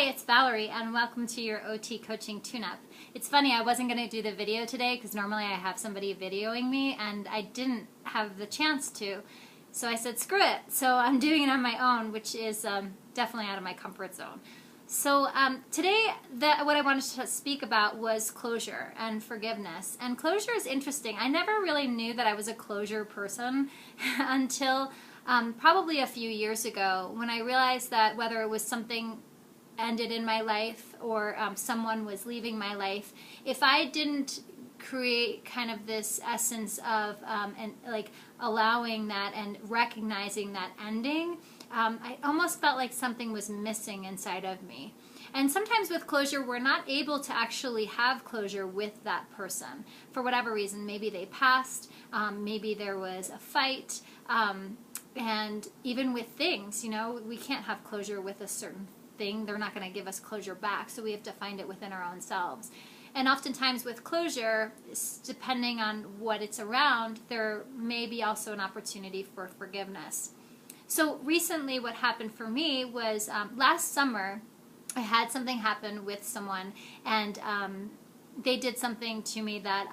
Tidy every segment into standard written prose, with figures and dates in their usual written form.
Hi, it's Valerie, and welcome to your OT Coaching Tune-Up. It's funny, I wasn't going to do the video today because normally I have somebody videoing me, and I didn't have the chance to. So I said, screw it. So I'm doing it on my own, which is definitely out of my comfort zone. So today, what I wanted to speak about was closure and forgiveness. And closure is interesting. I never really knew that I was a closure person until probably a few years ago, when I realized that whether it was something ended in my life or someone was leaving my life, if I didn't create kind of this essence of and like allowing that and recognizing that ending, I almost felt like something was missing inside of me. And sometimes with closure, we're not able to actually have closure with that person for whatever reason. Maybe they passed, maybe there was a fight, and even with things, you know, we can't have closure with a certain thing. They're not going to give us closure back, so we have to find it within our own selves. And oftentimes with closure, depending on what it's around, there may be also an opportunity for forgiveness. So recently what happened for me was last summer I had something happen with someone, and they did something to me that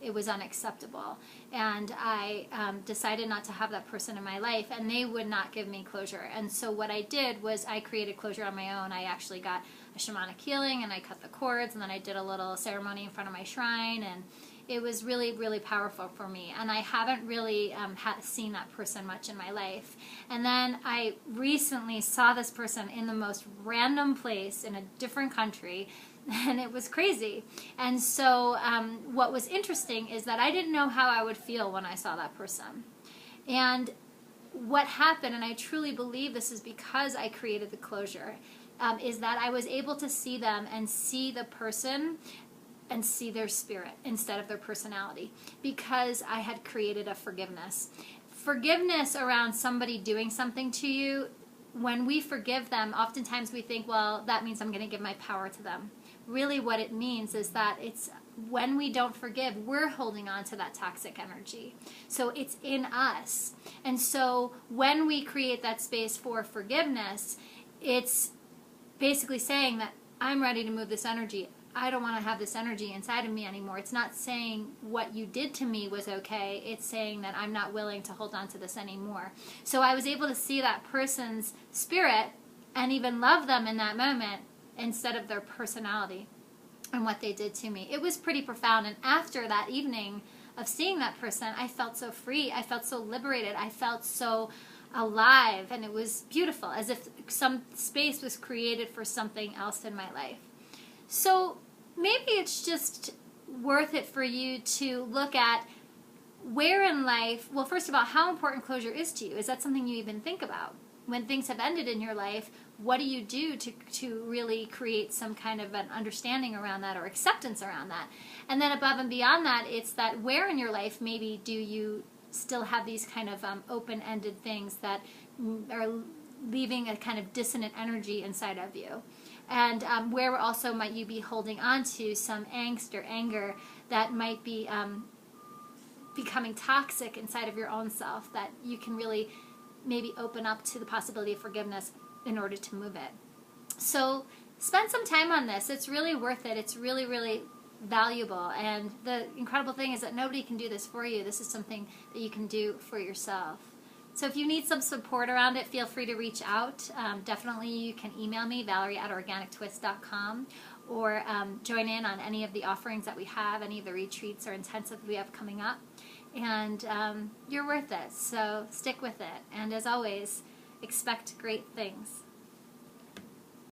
it was unacceptable. And I decided not to have that person in my life, and they would not give me closure. And so what I did was I created closure on my own. I actually got a shamanic healing, and I cut the cords, and then I did a little ceremony in front of my shrine, and it was really, really powerful for me. And I haven't really seen that person much in my life. And then I recently saw this person in the most random place in a different country, and it was crazy. And so what was interesting is that I didn't know how I would feel when I saw that person. And what happened, and I truly believe this is because I created the closure, is that I was able to see them and see the person and see their spirit instead of their personality, because I had created a forgiveness. Forgiveness around somebody doing something to you, when we forgive them, oftentimes we think, well, that means I'm going to give my power to them. Really what it means is that it's when we don't forgive, we're holding on to that toxic energy. So it's in us. And so when we create that space for forgiveness, it's basically saying that I'm ready to move this energy. I don't want to have this energy inside of me anymore. It's not saying what you did to me was okay. It's saying that I'm not willing to hold on to this anymore. So I was able to see that person's spirit and even love them in that moment instead of their personality and what they did to me. It was pretty profound. And after that evening of seeing that person, I felt so free. I felt so liberated. I felt so alive. And it was beautiful, as if some space was created for something else in my life. So maybe it's just worth it for you to look at where in life, well, first of all, how important closure is to you. Is that something you even think about? When things have ended in your life, what do you do to really create some kind of an understanding around that or acceptance around that? And then above and beyond that, it's that where in your life maybe do you still have these kind of open-ended things that are leaving a kind of dissonant energy inside of you? And where also might you be holding on to some angst or anger that might be becoming toxic inside of your own self, that you can really maybe open up to the possibility of forgiveness in order to move it. So spend some time on this. It's really worth it. It's really, really valuable. And the incredible thing is that nobody can do this for you. This is something that you can do for yourself. So if you need some support around it, feel free to reach out. Definitely you can email me, valerie@organictwist.com, or join in on any of the offerings that we have, any of the retreats or intensives we have coming up. And you're worth it, so stick with it. And as always, expect great things.